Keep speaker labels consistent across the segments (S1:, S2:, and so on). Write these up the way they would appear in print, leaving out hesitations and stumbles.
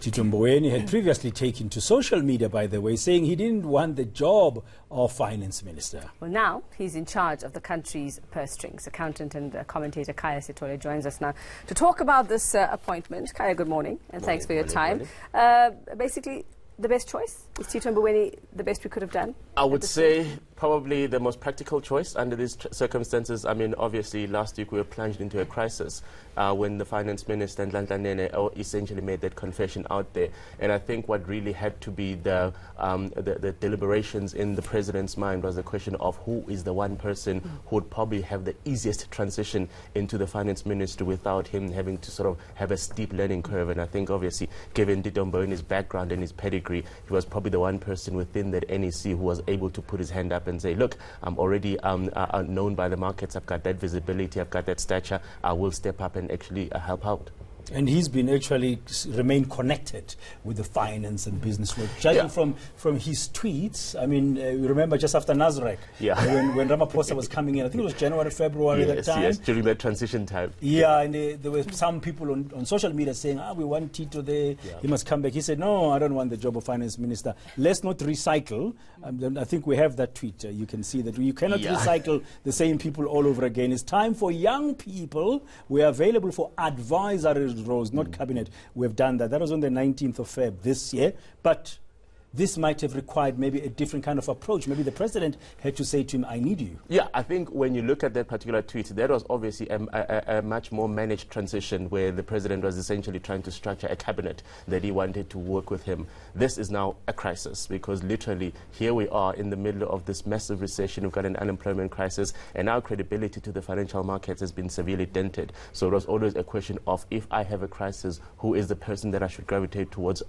S1: Tito Mboweni had previously taken to social media, by the way, saying he didn't want the job of finance minister.
S2: Well, now he's in charge of the country's purse strings. Accountant and commentator Kaya Sitole joins us now to talk about this appointment. Kaya, good morning, and thanks for your time. Basically, the best choice? Is Tito Mboweni the best we could have done?
S3: I would say probably the most practical choice under these circumstances. I mean, obviously, last week we were plunged into a crisis when the finance minister and Nene essentially made that confession out there. And I think what really had to be the deliberations in the president's mind was the question of who is the one person who would probably have the easiest transition into the finance ministry without him having to sort of have a steep learning curve. And I think, obviously, given Tito Mboweni's background and his pedigree, he was probably the one person within that NEC who was able to put his hand up and say, look, I'm already known by the markets, I've got that visibility, I've got that stature, I will step up and actually help out.
S1: And he's been actually remained connected with the finance and business world. Judging from his tweets, I mean, you remember just after Nasrec, when Ramaphosa was coming in, I think it was January, February at that time.
S3: Yes, during that transition time.
S1: Yeah, and there were some people on social media saying, we want Tito there, he must come back. He said, no, I don't want the job of finance minister. Let's not recycle. I think we have that tweet. You can see that you cannot recycle the same people all over again. It's time for young people. We are available for advisory roles, not cabinet. We have done that. That was on the 19th of Feb this year. But this might have required maybe a different kind of approach. Maybe the president had to say to him, I need you.
S3: Yeah, I think when you look at that particular tweet, that was obviously a much more managed transition where the president was essentially trying to structure a cabinet that he wanted to work with him. This is now a crisis because literally here we are in the middle of this massive recession. We've got an unemployment crisis and our credibility to the financial markets has been severely dented. So it was always a question of if I have a crisis, who is the person that I should gravitate towards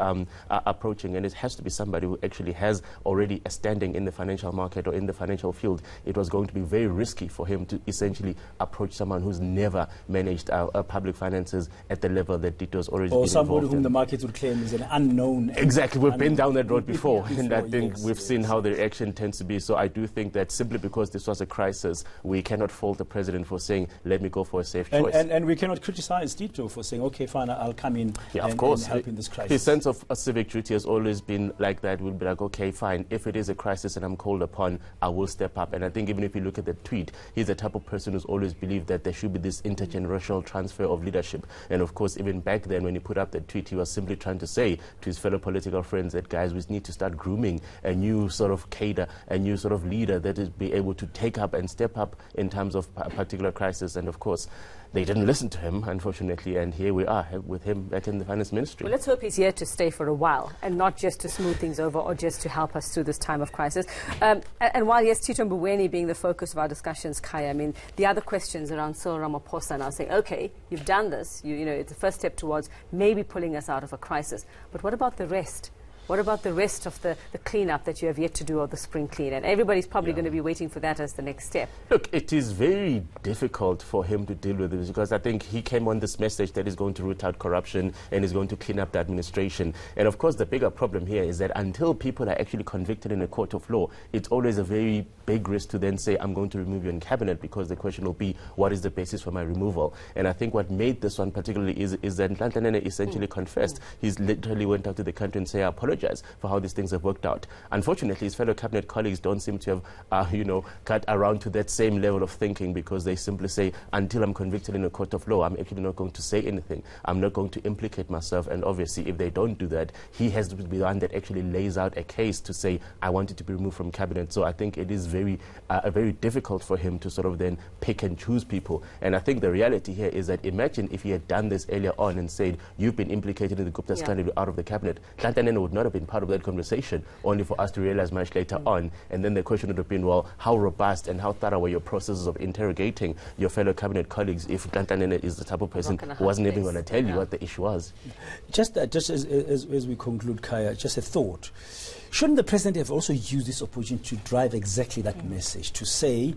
S3: approaching? And it has to be somebody who actually has already a standing in the financial market or in the financial field. It was going to be very risky for him to essentially approach someone who's never managed public finances at the level that Tito's already been involved in.
S1: Or somebody whom the market would claim is an unknown.
S3: Exactly. We've been down that road before, and I think we've seen how the reaction tends to be. So I do think that simply because this was a crisis, we cannot fault the president for saying, let me go for a safe choice.
S1: And we cannot criticize Tito for saying, okay, fine, I'll come in and help in this crisis.
S3: His sense of civic duty has always been like that. We'll be like, okay, fine, if it is a crisis and I'm called upon, I will step up. And I think even if you look at the tweet, he's the type of person who's always believed that there should be this intergenerational transfer of leadership. And of course, even back then when he put up the tweet, he was simply trying to say to his fellow political friends that, guys, we need to start grooming a new sort of cadre, a new sort of leader that is be able to take up and step up in terms of a particular crisis. And of course, they didn't listen to him, unfortunately, and here we are with him back in the finance ministry.
S2: Well, let's hope he's here to stay for a while and not just to smooth things over or just to help us through this time of crisis. And while, yes, Tito Mboweni being the focus of our discussions, Kaya, I mean, the other questions around Cyril Ramaphosa now saying, okay, you've done this, you know, it's the first step towards maybe pulling us out of a crisis. But what about the rest? What about the rest of the cleanup that you have yet to do, or the spring clean? And everybody's probably going to be waiting for that as the next step.
S3: Look, it is very difficult for him to deal with this because I think he came on this message that he's going to root out corruption and is going to clean up the administration. And of course, the bigger problem here is that until people are actually convicted in a court of law, it's always a very big risk to then say, I'm going to remove you in cabinet, because the question will be, what is the basis for my removal? And I think what made this one particularly is that Nene essentially confessed. He's literally went out to the country and said, I apologize for how these things have worked out. Unfortunately, his fellow cabinet colleagues don't seem to have, cut around to that same level of thinking, because they simply say, until I'm convicted in a court of law, I'm actually not going to say anything. I'm not going to implicate myself. And obviously, if they don't do that, he has to be the one that actually lays out a case to say, I want it to be removed from cabinet. So I think it is very difficult for him to sort of then pick and choose people. And I think the reality here is that imagine if he had done this earlier on and said, you've been implicated in the Gupta scandal out of the cabinet. Nene would not have been part of that conversation, only for us to realize much later on. And then the question would have been, well, how robust and how thorough were your processes of interrogating your fellow cabinet colleagues if Nene is the type of person who wasn't even going to tell you what the issue was?
S1: Just as we conclude, Kaya, just a thought. Shouldn't the president have also used this opportunity to drive exactly that message, to say,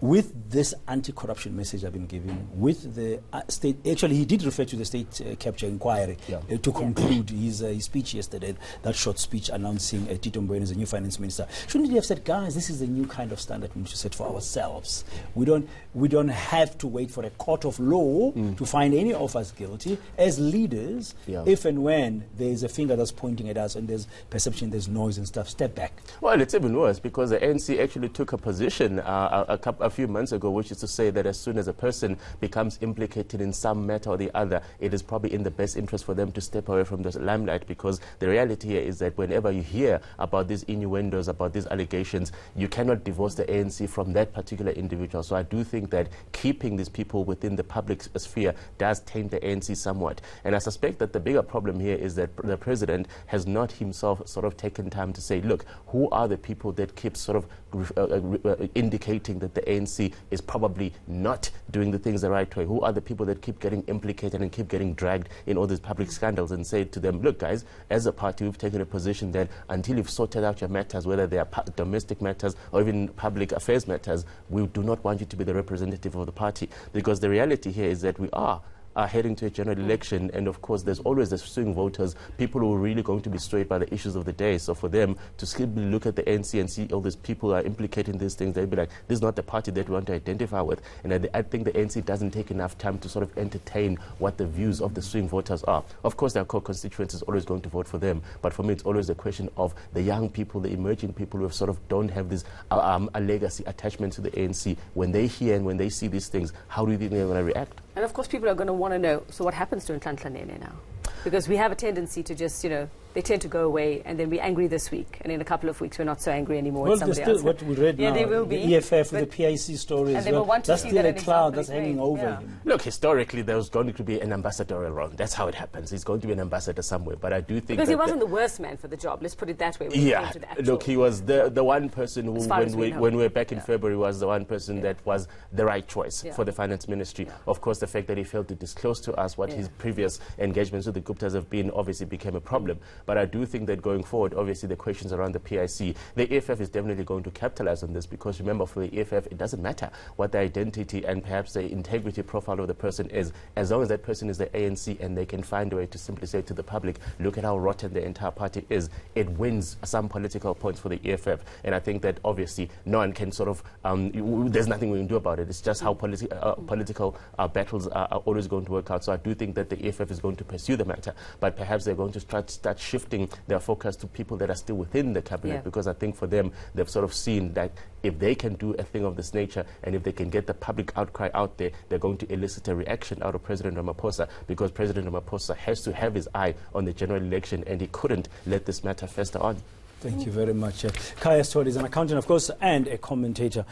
S1: with this anti-corruption message I've been giving, with the state, actually he did refer to the state capture inquiry to conclude his speech yesterday, that short speech announcing Tito Mboweni as a new finance minister. Shouldn't he have said, guys, this is the new kind of standard we need to set for ourselves. We don't have to wait for a court of law to find any of us guilty. As leaders, if and when there is a finger that's pointing at us and there's perception, there's noise and stuff, step back.
S3: Well, it's even worse because the ANC actually took a position a few months ago, which is to say that as soon as a person becomes implicated in some matter or the other, it is probably in the best interest for them to step away from the limelight, because the reality here is that whenever you hear about these innuendos, about these allegations, you cannot divorce the ANC from that particular individual. So I do think that keeping these people within the public sphere does taint the ANC somewhat. And I suspect that the bigger problem here is that the president has not himself sort of taken time to say, look, who are the people that keep sort of indicating that the ANC is probably not doing the things the right way? Who are the people that keep getting implicated and keep getting dragged in all these public scandals, and say to them, look guys, as a party we've taken a position that until you've sorted out your matters, whether they are domestic matters or even public affairs matters, we do not want you to be the representative of the party. Because the reality here is that we are heading to a general election, and of course there's always the swing voters, people who are really going to be swayed by the issues of the day. So for them to simply look at the ANC and see all these people are implicated in these things, they'll be like, this is not the party that we want to identify with. And I think the ANC doesn't take enough time to sort of entertain what the views of the swing voters are. Of course their core constituency is always going to vote for them, but for me it's always a question of the young people, the emerging people who sort of don't have this a legacy attachment to the ANC. When they hear and when they see these things, how do you think they're going to react?
S2: And of course people are going to want to know, so what happens to Nhlanhla Nene now? Because we have a tendency to just, they tend to go away and then we're angry this week, and in a couple of weeks we're not so angry anymore.
S1: Well, there's still what we read now,
S2: they will be,
S1: the EFF with the PIC story as well. That's still a cloud that's hanging over him.
S3: Look, historically there's going to be an ambassadorial role. That's how it happens. He's going to be an ambassador somewhere. But I do think
S2: because he wasn't the worst man for the job, let's put it that way.
S3: Look, he was the one person who, when we were back in February, was the one person that was the right choice for the finance ministry. Of course, the fact that he failed to disclose to us what his previous engagements with the Guptas have been obviously became a problem. But I do think that going forward, obviously the questions around the PIC, the EFF is definitely going to capitalize on this, because remember, for the EFF it doesn't matter what the identity and perhaps the integrity profile of the person is, as long as that person is the ANC and they can find a way to simply say to the public, look at how rotten the entire party is, it wins some political points for the EFF. And I think that obviously no one can sort of there's nothing we can do about it. It's just how political battles are always going to work out. So I do think that the EFF is going to pursue the matter, but perhaps they're going to start shifting their focus to people that are still within the cabinet, because I think for them, they've sort of seen that if they can do a thing of this nature and if they can get the public outcry out there, they're going to elicit a reaction out of President Ramaphosa, because President Ramaphosa has to have his eye on the general election and he couldn't let this matter fester on.
S1: Thank you very much. Kaya Story is an accountant, of course, and a commentator.